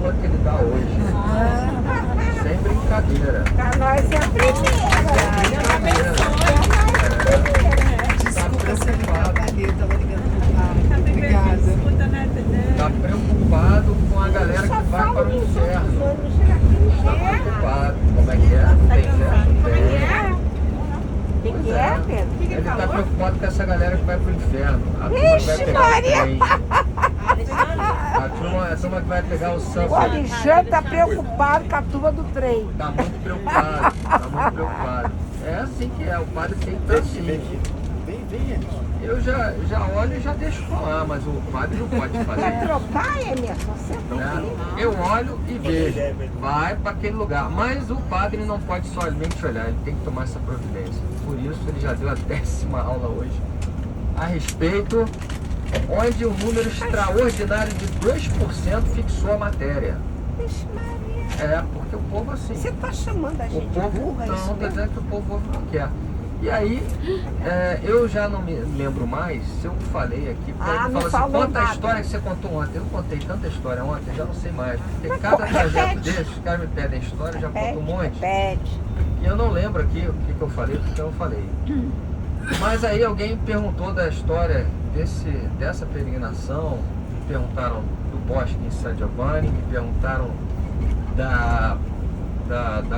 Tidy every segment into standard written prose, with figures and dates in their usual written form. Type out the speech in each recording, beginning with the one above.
aula que ele dá hoje. Sem brincadeira. Pra nós é a primeira. Tá preocupado com a galera que vai para o inferno. Tá preocupado. Como é que é? Tem inferno? Tem. O que é, Pedro? Ele tá preocupado com essa galera que vai pro inferno. A turma que vai pegar o trem. A turma que vai pegar o O samba. Alexandre tá preocupado com a turma do trem. Tá muito preocupado. Tá muito preocupado. É assim que é. O padre tem que estar assim. Eu já olho e já deixo falar, mas o padre não pode Quer fazer. trocar, Emerson? Você tem que ir. Eu olho e vejo, vai para aquele lugar. Mas o padre não pode somente olhar, ele tem que tomar essa providência. Por isso ele já deu a 10ª aula hoje a respeito, onde um número extraordinário de 2% fixou a matéria. Vixe, Maria. É, porque o povo assim. Você tá chamando a O gente de povo burra, não, isso tá mesmo? dizendo que o povo não quer. E aí, eu já não me lembro mais se eu falei aqui, porque Ah, ele não falou assim, falou conta a nada. história que você contou ontem. Eu contei tanta história ontem, já não sei mais. Porque Mas cada repete. trajeto desses, os caras me pedem história, eu já conto um monte. Repete. E eu não lembro aqui o que eu falei, porque eu não falei. Mas aí alguém perguntou da história dessa peregrinação, me perguntaram do bosque em San Giovanni, me perguntaram da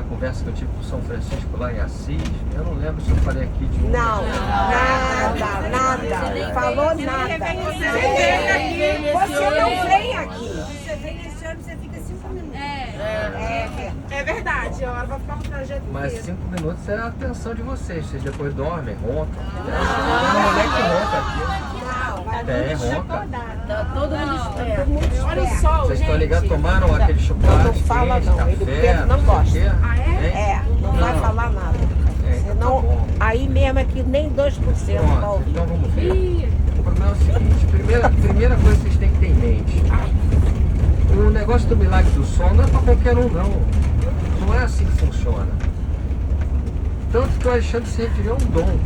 conversa que eu tive com São Francisco lá em Assis. Eu não lembro se eu falei aqui de um. Não, nada. Falou nada. Você não vem aqui. Você vem nesse ano, você fica 5 minutos. É verdade, a hora vai ficar um trajeto Mas inteiro. 5 minutos é a atenção de vocês. Vocês depois dormem, roncam. Tem uma mulher que ronca aqui. Tem, ronca. Tá todo mundo esperto. Olha o sol, Vocês estão gente. ligados, tomaram aquele chocolate Não fala quente, não, café, ele Pedro não sei o gosta. quê? Ah, é? Hein? É, não vai falar nada. É, então Senão, tá bom. aí mesmo aqui nem 2% vai Pronto, ouvir. então vamos ver. O problema é o seguinte, primeira coisa que vocês têm que ter em mente. O negócio do milagre do sol não é para qualquer um, não. Não é assim que funciona. Tanto que o Alexandre se referiu a um dom.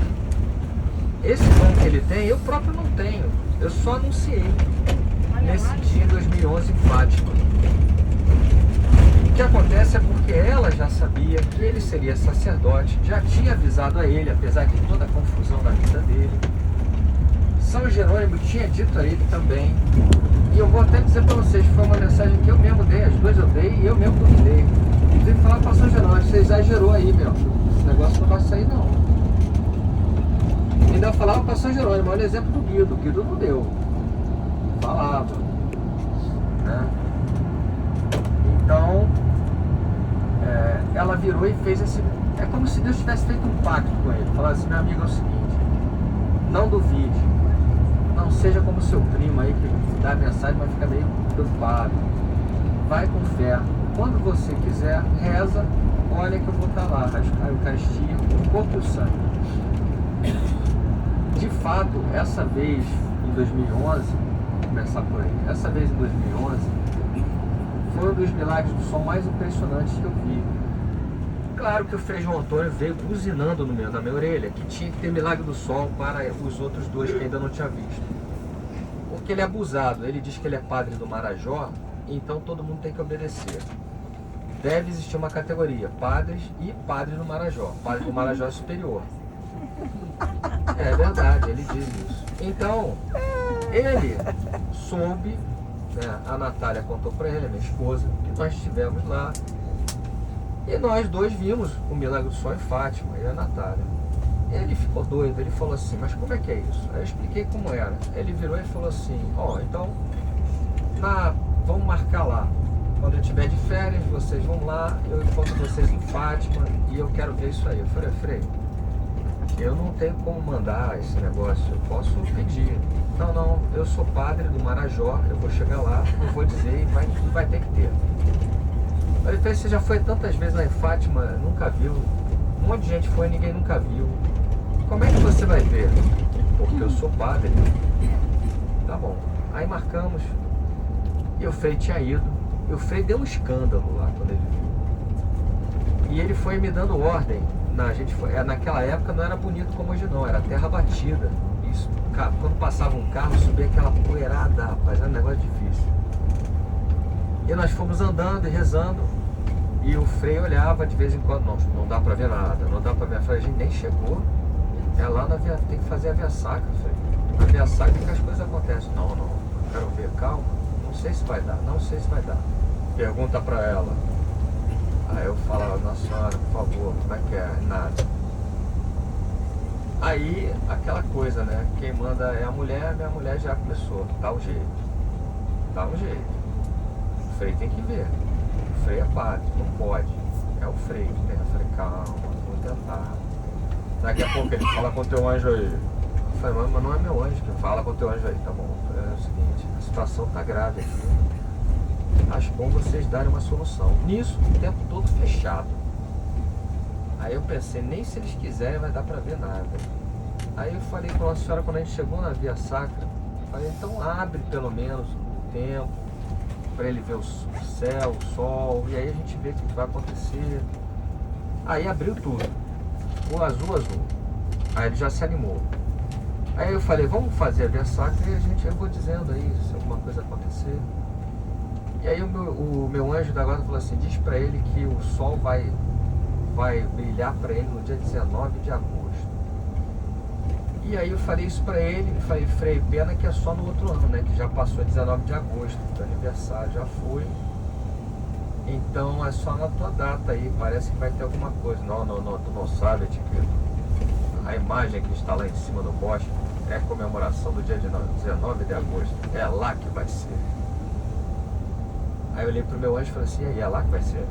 Esse dom que ele tem, eu próprio não tenho. Eu só anunciei nesse dia em 2011 em Fátima. O que acontece é porque ela já sabia que ele seria sacerdote, já tinha avisado a ele, apesar de toda a confusão da vida dele. São Jerônimo tinha dito a ele também. E eu vou até dizer para vocês, foi uma mensagem que eu mesmo dei, as duas eu dei e eu mesmo duvidei. Tive que falar para São Jerônimo, você exagerou aí, meu. Esse negócio não vai sair não. Ainda eu falava para São Jerônimo, olha o exemplo do Guido. O Guido não deu. Falava. Né? Então, ela virou e fez esse... É como se Deus tivesse feito um pacto com ele. Falar assim, meu amigo, é o seguinte, não duvide. Não seja como seu primo aí que dá a mensagem, mas fica meio preocupado. Vai com fé. Quando você quiser, reza, olha que eu vou estar lá, a Eucaristia, o corpo e o sangue. De fato, essa vez em 2011, vou começar por aí, essa vez em 2011, foi um dos milagres do sol mais impressionantes que eu vi. Claro que o Frei João Antônio veio buzinando na minha orelha, que tinha que ter milagre do sol para os outros dois que ainda não tinha visto. Porque ele é abusado, ele diz que ele é padre do Marajó, então todo mundo tem que obedecer. Deve existir uma categoria, padres e padres do Marajó. Padre do Marajó é superior. É verdade, ele diz isso. Então, ele soube, né, a Natália contou para ele, a minha esposa, que nós estivemos lá. E nós dois vimos o milagre do sol em Fátima, e a Natália. Ele ficou doido, ele falou assim, mas como é que é isso? Aí eu expliquei como era. Ele virou e falou assim, então, vamos marcar lá. Quando eu estiver de férias, vocês vão lá, eu encontro vocês em Fátima e eu quero ver isso aí. Eu falei, Frei, eu não tenho como mandar esse negócio, eu posso pedir. Não, eu sou padre do Marajó, eu vou chegar lá, eu vou dizer e vai ter que ter. Ele falou, você já foi tantas vezes lá em Fátima, nunca viu. Um monte de gente foi e ninguém nunca viu. Como é que você vai ver? Porque eu sou padre. Tá bom. Aí marcamos. E o Frei tinha ido. E o Frei deu um escândalo lá quando ele viu. E ele foi me dando ordem. Naquela época não era bonito como hoje não, era terra batida. Isso, quando passava um carro, subia aquela poeirada, rapaz, era um negócio difícil. E nós fomos andando e rezando. E o Frei olhava de vez em quando, não dá pra ver nada, não dá pra ver. Eu falei, a gente nem chegou. É lá na via, tem que fazer a via sacra, Frei. Na via sacra que as coisas acontecem. Não, quero ver, calma. Não sei se vai dar, não sei se vai dar. Pergunta pra ela. Aí eu falava, Nossa Senhora, por favor, como é que é? Nada. Aí, aquela coisa, né? Quem manda é a mulher, minha mulher já começou. Dá um jeito. Dá um jeito. O Frei tem que ver. O Frei é padre, não pode. É o Frei, né? Eu falei, calma, vou tentar. Daqui a pouco ele fala com o teu anjo aí. Eu falei, mas não é meu anjo que fala com o teu anjo aí, tá bom. É o seguinte, a situação tá grave aqui. Acho bom vocês darem uma solução. Nisso, o tempo todo fechado. Aí eu pensei, nem se eles quiserem vai dar pra ver nada. Aí eu falei com a senhora quando a gente chegou na via sacra, falei, então abre pelo menos o tempo para ele ver o céu, o sol, e aí a gente vê o que vai acontecer. Aí abriu tudo, o azul. Aí ele já se animou. Aí eu falei, vamos fazer a via sacra e eu vou dizendo aí se alguma coisa acontecer. E aí o meu anjo da guarda falou assim, diz para ele que o sol vai brilhar para ele no dia 19 de agosto. E aí eu falei isso para ele, falei, Frei, pena que é só no outro ano, né? Que já passou 19 de agosto, do aniversário, já foi. Então é só na tua data aí, parece que vai ter alguma coisa. Não, tu não sabe, Tiquito. A imagem que está lá em cima do bosque é a comemoração do dia 19 de agosto. É lá que vai ser. Aí eu olhei pro meu anjo e falei assim, e aí, é lá que vai ser?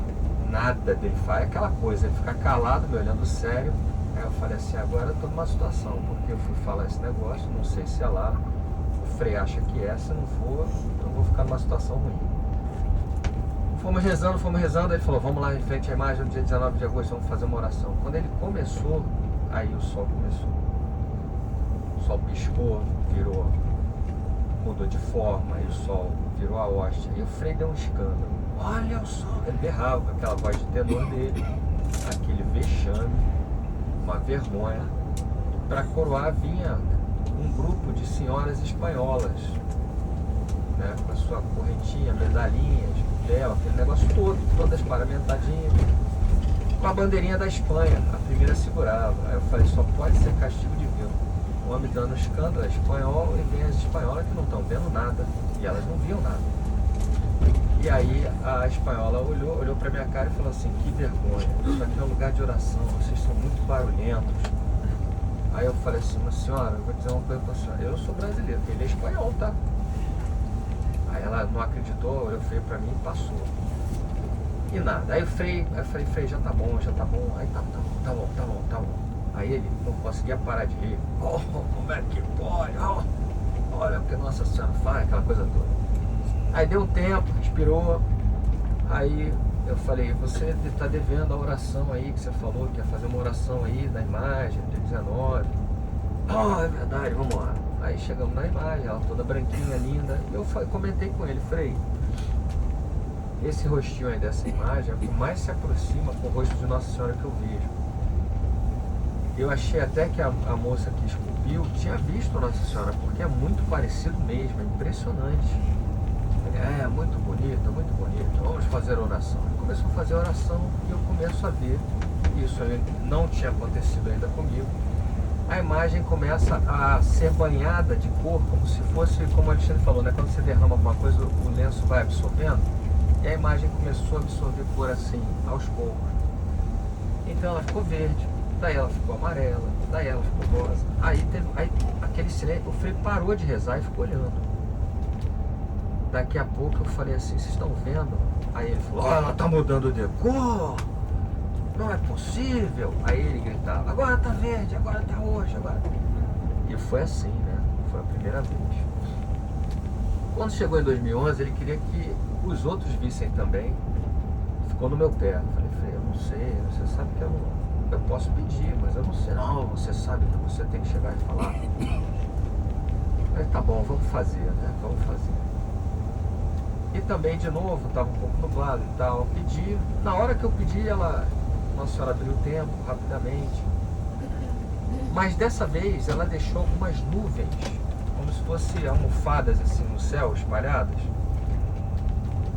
Nada dele faz, aquela coisa, ele fica calado, me olhando sério. Aí eu falei assim, agora eu tô numa situação, porque eu fui falar esse negócio, não sei se é lá, o Frei acha que é, se não for, eu vou ficar numa situação ruim. Fomos rezando, ele falou, vamos lá em frente à imagem no dia 19 de agosto, vamos fazer uma oração. Quando ele começou, aí o sol começou. O sol piscou, virou, mudou de forma, aí o sol virou a hóstia. E o Frei deu um escândalo. Olha o sol! Ele berrava com aquela voz de tenor dele, aquele vexame, uma vergonha. Para coroar vinha um grupo de senhoras espanholas, né, com a sua correntinha, medalhinhas, véu, aquele negócio todo, todas paramentadinhas, com a bandeirinha da Espanha, a primeira segurava. Aí eu falei, só pode ser castigo divino. O homem dando escândalo, é espanhol, e vem as espanholas que não estão vendo nada, e elas não viam nada. E aí a espanhola olhou pra minha cara e falou assim, que vergonha, isso aqui é um lugar de oração, vocês são muito barulhentos. Aí eu falei assim, mas senhora, eu vou dizer uma coisa pra senhora, eu sou brasileiro, ele é espanhol, tá? Aí ela não acreditou, olhou feio pra mim e passou. E nada, aí eu falei, Frei, já tá bom, aí tá bom. Aí ele não conseguia parar de rir. Oh, como é que pode? Oh, olha o que Nossa Senhora faz, aquela coisa toda. Aí deu um tempo, respirou. Aí eu falei, você está devendo a oração aí que você falou, que ia fazer uma oração aí da imagem, dia 19. É verdade, vamos lá. Aí chegamos na imagem, ela toda branquinha, linda. E eu comentei com ele, Frei, esse rostinho aí dessa imagem é o que mais se aproxima com o rosto de Nossa Senhora que eu vejo. Eu achei até que a moça que esculpiu tinha visto Nossa Senhora, porque é muito parecido mesmo, é impressionante. É, muito bonito, vamos fazer oração. Ele começou a fazer oração e eu começo a ver, isso não tinha acontecido ainda comigo, a imagem começa a ser banhada de cor, como se fosse, como o Alexandre falou, né? Quando você derrama alguma coisa, o lenço vai absorvendo, e a imagem começou a absorver cor assim, aos poucos. Então ela ficou verde, daí ela ficou amarela, daí ela ficou rosa. Aí aquele silêncio, o Frei parou de rezar e ficou olhando. Daqui a pouco eu falei assim, vocês estão vendo? Aí ele falou, ela tá mudando de cor, não é possível. Aí ele gritava, agora tá verde, agora tá roxo, agora. E foi assim, né? Foi a primeira vez. Quando chegou em 2011, ele queria que os outros vissem também. Ficou no meu pé. Eu falei, Frei, eu não sei, você sabe que eu posso pedir, mas eu não sei. Não, você sabe que você tem que chegar e falar. Aí tá bom, vamos fazer, né? Vamos fazer. E também, de novo, estava um pouco nublado e tal. Eu pedi, na hora que eu pedi, Nossa Senhora abriu o tempo rapidamente. Mas dessa vez ela deixou algumas nuvens, como se fossem almofadas assim no céu, espalhadas.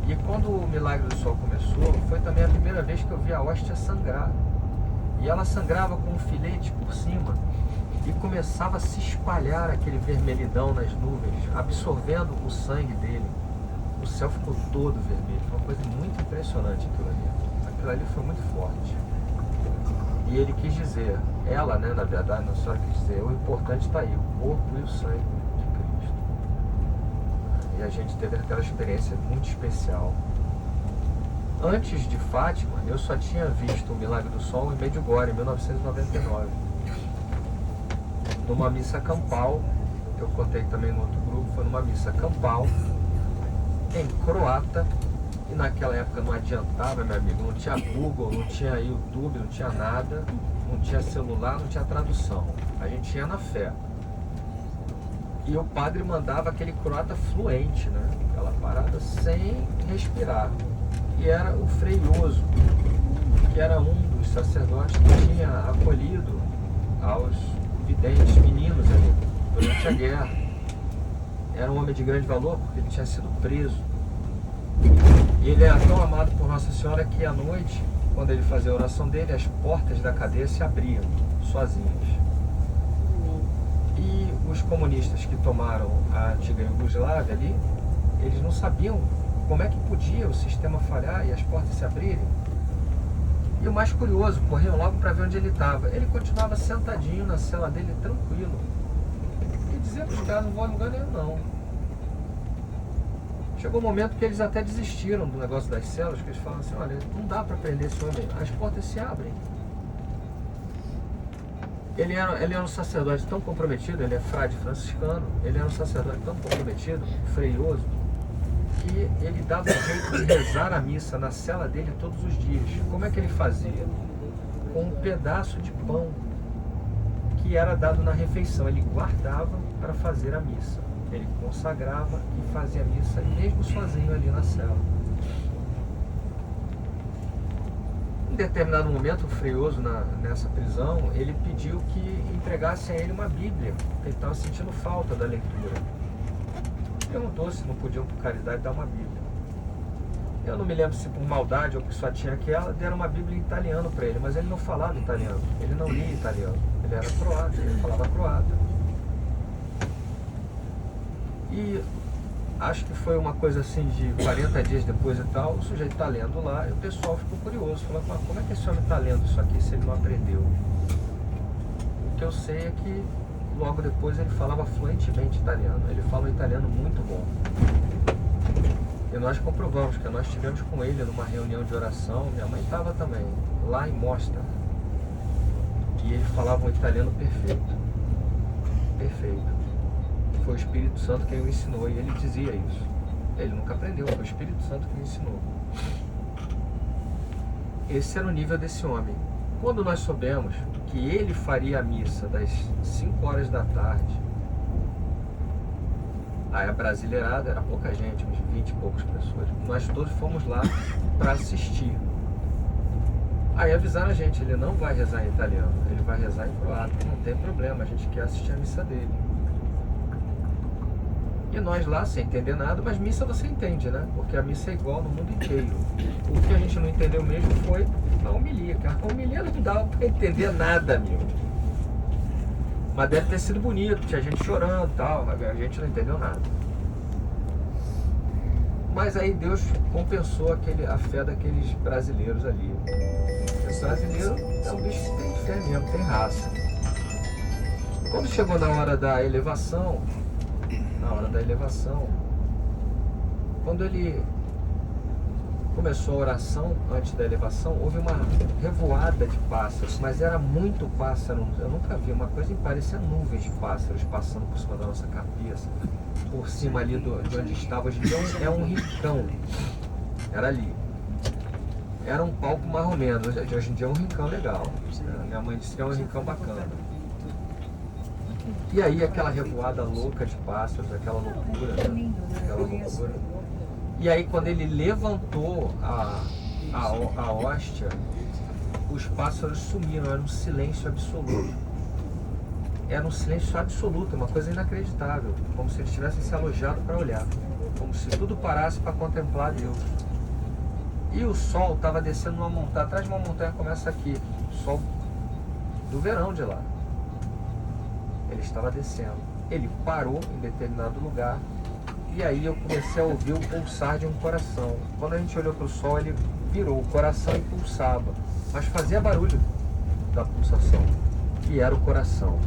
E quando o Milagre do Sol começou, foi também a primeira vez que eu vi a hóstia sangrar. E ela sangrava com um filete por cima e começava a se espalhar aquele vermelhidão nas nuvens, absorvendo o sangue dele. O céu ficou todo vermelho. Foi uma coisa muito impressionante aquilo ali. Aquilo ali foi muito forte. E ele quis dizer, ela, né, na verdade, na senhora quis dizer, o importante está aí, o corpo e o sangue de Cristo. E a gente teve aquela experiência muito especial. Antes de Fátima, eu só tinha visto o Milagre do Sol em Medjugorje, em 1999. Numa missa campal, eu contei também no outro grupo, foi numa missa campal, em croata, e naquela época não adiantava, meu amigo, não tinha Google, não tinha YouTube, não tinha nada, não tinha celular, não tinha tradução. A gente ia na fé. E o padre mandava aquele croata fluente, né? Aquela parada sem respirar. E era o Frei Ioso, que era um dos sacerdotes que tinha acolhido aos videntes meninos ali durante a guerra. Era um homem de grande valor porque ele tinha sido preso. E ele era tão amado por Nossa Senhora que à noite, quando ele fazia a oração dele, as portas da cadeia se abriam sozinhas. E os comunistas que tomaram a antiga Iugoslávia ali, eles não sabiam como é que podia o sistema falhar e as portas se abrirem. E o mais curioso, corriam logo para ver onde ele estava. Ele continuava sentadinho na cela dele, tranquilo. E dizia para os caras, não vou a lugar nenhum não. Chegou um momento que eles até desistiram do negócio das celas, que eles falaram assim, olha, não dá para prender esse homem, as portas se abrem. Ele era um sacerdote tão comprometido, ele é frade franciscano, ele era um sacerdote tão comprometido, freioso, que ele dava o jeito de rezar a missa na cela dele todos os dias. Como é que ele fazia? Com um pedaço de pão que era dado na refeição, ele guardava para fazer a missa. Ele consagrava e fazia a missa mesmo sozinho ali na cela. Em determinado momento, o freioso nessa prisão, ele pediu que entregassem a ele uma Bíblia. Ele estava sentindo falta da leitura. Perguntou se não podiam, por caridade, dar uma Bíblia. Eu não me lembro se por maldade ou que só tinha aquela, deram uma Bíblia em italiano para ele, mas ele não falava italiano, ele não lia italiano. Ele era croata, ele falava croata. E acho que foi uma coisa assim de 40 dias depois e tal, o sujeito está lendo lá e o pessoal ficou curioso, falou, mas como é que esse homem está lendo isso aqui se ele não aprendeu? O que eu sei é que logo depois ele falava fluentemente italiano, ele fala um italiano muito bom. E nós comprovamos, que nós estivemos com ele numa reunião de oração, minha mãe estava também, lá em Mostar, e ele falava um italiano perfeito, perfeito. Foi o Espírito Santo quem o ensinou, e ele dizia isso. Ele nunca aprendeu, foi o Espírito Santo quem o ensinou. Esse era o nível desse homem. Quando nós soubemos que ele faria a missa das 5 horas da tarde, aí a brasileirada era pouca gente, uns 20 e poucas pessoas, nós todos fomos lá para assistir. Aí avisaram a gente, ele não vai rezar em italiano, ele vai rezar em croata, não tem problema, a gente quer assistir a missa dele. E nós lá, sem entender nada, mas missa você entende, né? Porque a missa é igual no mundo inteiro. O que a gente não entendeu mesmo foi a homilia, cara. A homilia não dava para entender nada, meu. Mas deve ter sido bonito, tinha gente chorando e tal, a gente não entendeu nada. Mas aí Deus compensou a fé daqueles brasileiros ali. O brasileiro é um bicho que tem fé mesmo, tem raça. Quando chegou na hora da elevação, quando ele começou a oração antes da elevação, houve uma revoada de pássaros, mas era muito pássaro, eu nunca vi, uma coisa que parecia nuvens de pássaros passando por cima da nossa cabeça, por cima ali de onde estava. Hoje em dia é um rincão, era ali, era um palco mais ou menos, hoje em dia é um rincão legal, minha mãe disse que é um rincão bacana. E aí aquela revoada louca de pássaros, aquela loucura, né? Aquela loucura. E aí quando ele levantou a hóstia, os pássaros sumiram, era um silêncio absoluto. Era um silêncio absoluto, uma coisa inacreditável, como se eles tivessem se alojado para olhar. como se tudo parasse para contemplar Deus. E o sol estava descendo uma montanha, atrás de uma montanha começa aqui, o sol do verão de lá. Ele estava descendo. Ele parou em determinado lugar e aí eu comecei a ouvir o pulsar de um coração. Quando a gente olhou para o sol, ele virou o coração e pulsava, mas fazia barulho da pulsação, e era o coração.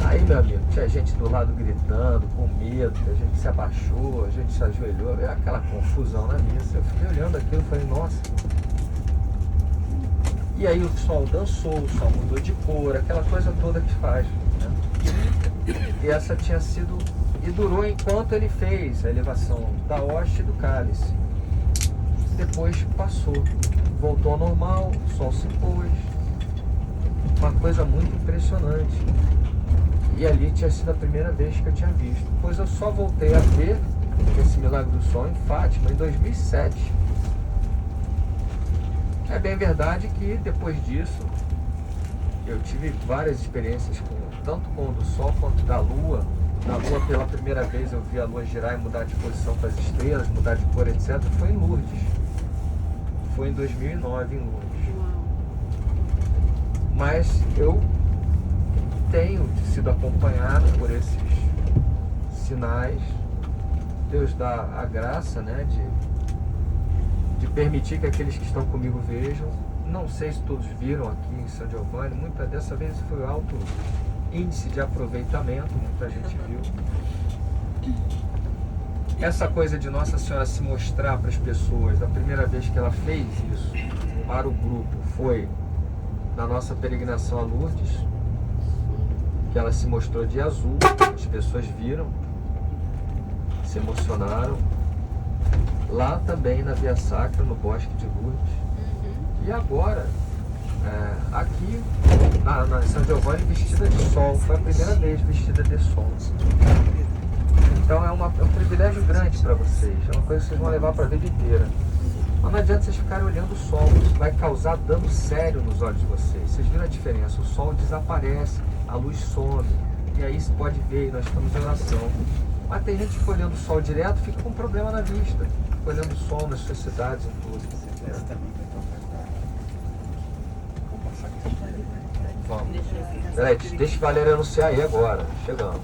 Aí, meu amigo, tinha gente do lado gritando, com medo, a gente se abaixou, a gente se ajoelhou, veio aquela confusão na missa. Eu fiquei olhando aquilo e falei, nossa. E aí o sol dançou, o sol mudou de cor, aquela coisa toda que faz, né? E essa tinha sido, e durou enquanto ele fez a elevação da hoste e do cálice. Depois passou, voltou ao normal, o sol se pôs, uma coisa muito impressionante. E ali tinha sido a primeira vez que eu tinha visto. Pois eu só voltei a ver esse milagre do sol em Fátima em 2007. É bem verdade que depois disso eu tive várias experiências tanto com o do sol quanto da lua. Na lua, pela primeira vez, eu vi a lua girar e mudar de posição para as estrelas, mudar de cor, etc. Foi em Lourdes. Foi em 2009 em Lourdes. Mas eu tenho sido acompanhado por esses sinais. Deus dá a graça, né, de permitir que aqueles que estão comigo vejam. Não sei se todos viram aqui em São Giovanni, muita dessa vez foi alto índice de aproveitamento, muita gente viu. Essa coisa de Nossa Senhora se mostrar para as pessoas, a primeira vez que ela fez isso para o grupo foi na nossa peregrinação a Lourdes, que ela se mostrou de azul, as pessoas viram, se emocionaram. Lá também na Via Sacra, no Bosque de Lourdes. E agora, aqui na São Giovanni, vestida de sol, foi a primeira vez vestida de sol. Então é um privilégio grande para vocês, é uma coisa que vocês vão levar para a vida inteira. Mas não adianta vocês ficarem olhando o sol, isso vai causar dano sério nos olhos de vocês. Vocês viram a diferença, o sol desaparece, a luz some, e aí você pode ver, nós estamos em oração. Mas tem gente que fica olhando o sol direto, fica com problema na vista, fica olhando o sol nas suas cidades e tudo. Vamos. Peraí, deixa o Valério anunciar aí agora, chegamos.